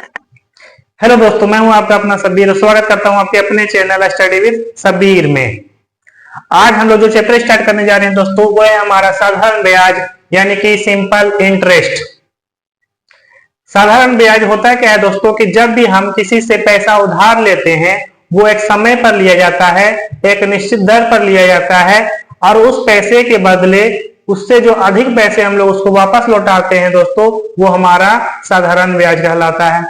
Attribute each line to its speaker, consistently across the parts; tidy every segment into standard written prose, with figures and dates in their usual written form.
Speaker 1: Hello दोस्तों, मैं हूं आपका अपना सबीर। स्वागत करता हूं आपके अपने चैनल स्टडी विद सबीर में। आज हम लोग जो चैप्टर स्टार्ट करने जा रहे हैं दोस्तों, वो है हमारा साधारण ब्याज यानी कि सिंपल इंटरेस्ट। साधारण ब्याज होता क्या है दोस्तों कि जब भी हम किसी से पैसा उधार लेते हैं, वो एक समय पर लिया जाता है, एक निश्चित दर पर लिया जाता है, और उस पैसे के बदले उससे जो अधिक पैसे हम लोग उसको वापस लौटाते हैं दोस्तों, वो हमारा साधारण ब्याज कहलाता है।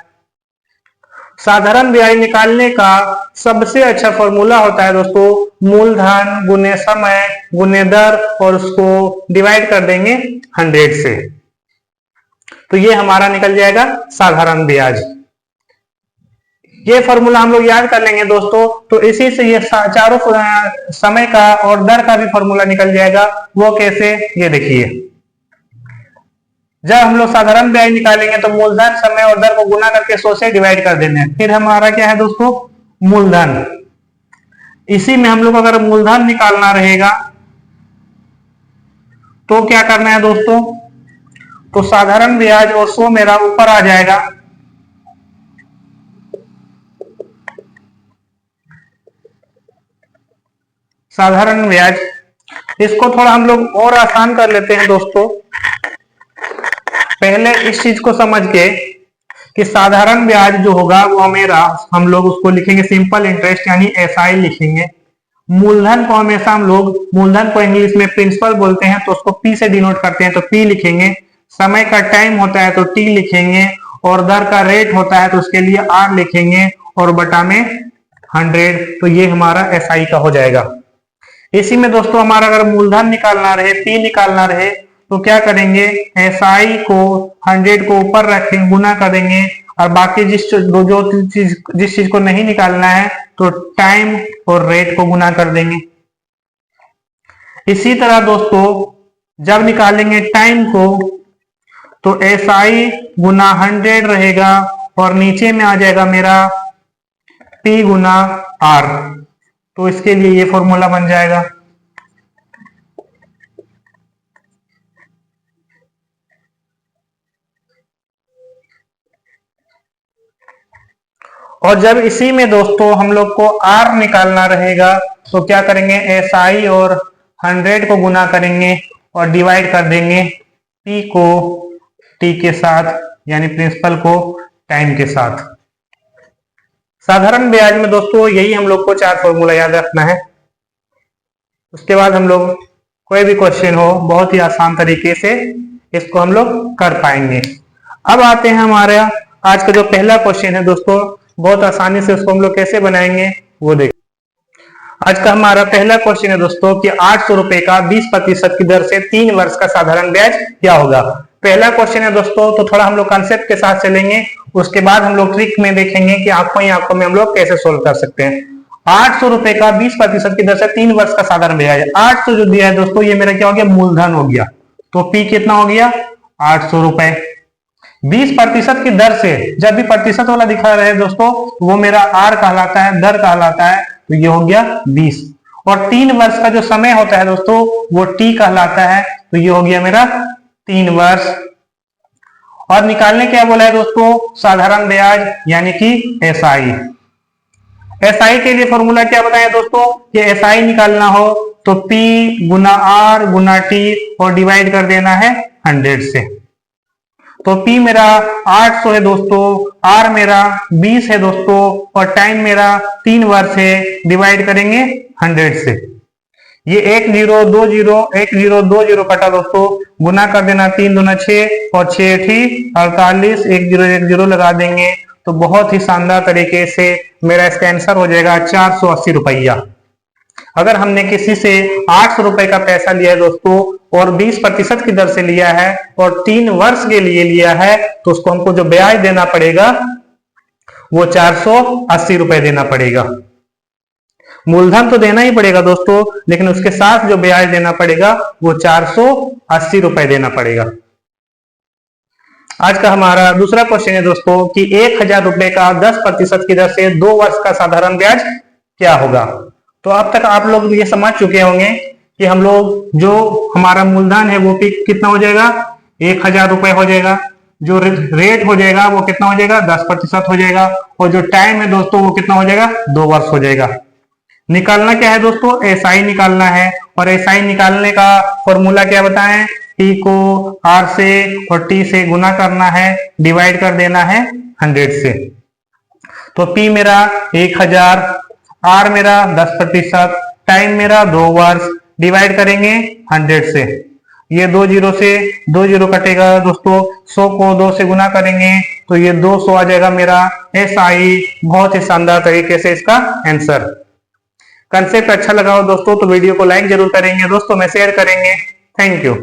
Speaker 1: साधारण ब्याज निकालने का सबसे अच्छा फॉर्मूला होता है दोस्तों, मूलधन गुने समय गुने दर, और उसको डिवाइड कर देंगे 100 से, तो ये हमारा निकल जाएगा साधारण ब्याज। ये फॉर्मूला हम लोग याद कर लेंगे दोस्तों, तो इसी से ये चारों समय का और दर का भी फॉर्मूला निकल जाएगा। वो कैसे, ये देखिए। जब हम लोग साधारण ब्याज निकालेंगे तो मूलधन समय और दर को गुना करके 100 से डिवाइड कर देना है। फिर हमारा क्या है दोस्तों, मूलधन। इसी में हम लोग अगर मूलधन निकालना रहेगा तो क्या करना है दोस्तों, तो साधारण ब्याज और 100 मेरा ऊपर आ जाएगा, साधारण ब्याज। इसको थोड़ा हम लोग और आसान कर लेते हैं दोस्तों। पहले इस चीज को समझ के कि साधारण ब्याज जो होगा वो मेरा, हम लोग उसको लिखेंगे सिंपल इंटरेस्ट यानी एसआई लिखेंगे। मूलधन को हमेशा हम लोग, मूलधन को इंग्लिश में प्रिंसिपल बोलते हैं तो उसको पी से डिनोट करते हैं, तो पी लिखेंगे। समय का टाइम होता है तो टी लिखेंगे, और दर का रेट होता है तो उसके लिए आर लिखेंगे, और बटा में 100, तो ये हमारा एसआई का हो जाएगा। इसी में दोस्तों हमारा अगर मूलधन निकालना रहे, पी निकालना रहे, तो क्या करेंगे, एसआई को 100 को ऊपर रखेंगे, गुना करेंगे, और बाकी जिस चीज को नहीं निकालना है तो टाइम और रेट को गुना कर देंगे। इसी तरह दोस्तों जब निकालेंगे टाइम को, तो एसआई गुना 100 रहेगा, और नीचे में आ जाएगा मेरा पी गुना आर, तो इसके लिए ये फॉर्मूला बन जाएगा। और जब इसी में दोस्तों हम लोग को आर निकालना रहेगा, तो क्या करेंगे, एसआई और 100 को गुना करेंगे और डिवाइड कर देंगे पी को टी के साथ, यानी प्रिंसिपल को टाइम के साथ। साधारण ब्याज में दोस्तों यही हम लोग को 4 फॉर्मूला याद रखना है। उसके बाद हम लोग कोई भी क्वेश्चन हो, बहुत ही आसान तरीके से इसको हम लोग कर पाएंगे। अब आते हैं हमारे आज का जो पहला क्वेश्चन है दोस्तों, बहुत आसानी से उसको हम लोग कैसे बनाएंगे वो देखें। आज का हमारा पहला क्वेश्चन है दोस्तों कि 800 रुपए का 20% की दर से 3 वर्ष का साधारण ब्याज क्या होगा। पहला क्वेश्चन है दोस्तों, तो थोड़ा हम लोग कॉन्सेप्ट के साथ चलेंगे, उसके बाद हम लोग ट्रिक में देखेंगे कि आंखों ही आंखों में हम लोग कैसे सोल्व कर सकते हैं। 800 रुपए का 20% की दर से 3 वर्ष का साधारण ब्याज। 800 जो दिया है दोस्तों, ये मेरा क्या हो गया, मूलधन हो गया, तो पी कितना हो गया, 800 रुपए। 20% की दर से, जब भी प्रतिशत वाला दिखा रहे हैं दोस्तों, वो मेरा आर कहलाता है, दर कहलाता है, तो ये हो गया 20। और 3 वर्ष का जो समय होता है दोस्तों, वो टी कहलाता है, तो ये हो गया मेरा 3 वर्ष। और निकालने क्या बोला है दोस्तों, साधारण ब्याज यानी कि एसआई। एसआई के लिए फॉर्मूला क्या बताया दोस्तों, कि एसआई निकालना हो तो पी गुना आर गुना टी और डिवाइड कर देना है 100 से। तो P मेरा 800 है दोस्तों, R मेरा 20 है दोस्तों, और टाइम मेरा 3 वर्ष है, डिवाइड करेंगे 100 से। ये 1 0 2 0 1 0 2 0 कटा दोस्तों, गुना कर देना 3 दूना 6 और 6 ठी 48, 1 0 1 0 लगा देंगे, तो बहुत ही शानदार तरीके से मेरा इसका आंसर हो जाएगा 480 रुपया। अगर हमने किसी से 800 रुपए का पैसा लिया है दोस्तों, और 20% की दर से लिया है और 3 वर्ष के लिए लिया है, तो उसको हमको जो ब्याज देना पड़ेगा वो 480 रुपए देना पड़ेगा। मूलधन तो देना ही पड़ेगा दोस्तों, लेकिन उसके साथ जो ब्याज देना पड़ेगा वो 480 रुपए देना पड़ेगा। आज का हमारा दूसरा क्वेश्चन है दोस्तों कि 1000 रुपए का 10% की दर से 2 वर्ष का साधारण ब्याज क्या होगा। तो अब तक आप लोग ये समझ चुके होंगे कि हम लोग जो हमारा मूलधन है वो कितना हो जाएगा, 1000 रुपए हो जाएगा। जो रेट हो जाएगा वो कितना हो जाएगा, 10% हो जाएगा। और जो टाइम है दोस्तों वो कितना हो जाएगा, 2 वर्ष हो जाएगा। निकालना क्या है दोस्तों, SI निकालना है। और SI निकालने का फॉर्मूला क्या बताएं, T को R से और T से गुना करना है, डिवाइड कर देना है 100 से। तो P मेरा 1000, R मेरा 10%, टाइम मेरा 2 वर्ष, डिवाइड करेंगे 100 से। ये 2 जीरो से 2 जीरो कटेगा दोस्तों, 100 को 2 से गुना करेंगे तो ये 200 आ जाएगा मेरा SI। बहुत ही शानदार तरीके से इसका आंसर। कंसेप्ट अच्छा लगा हो दोस्तों तो वीडियो को लाइक जरूर करेंगे दोस्तों में शेयर करेंगे। Thank you.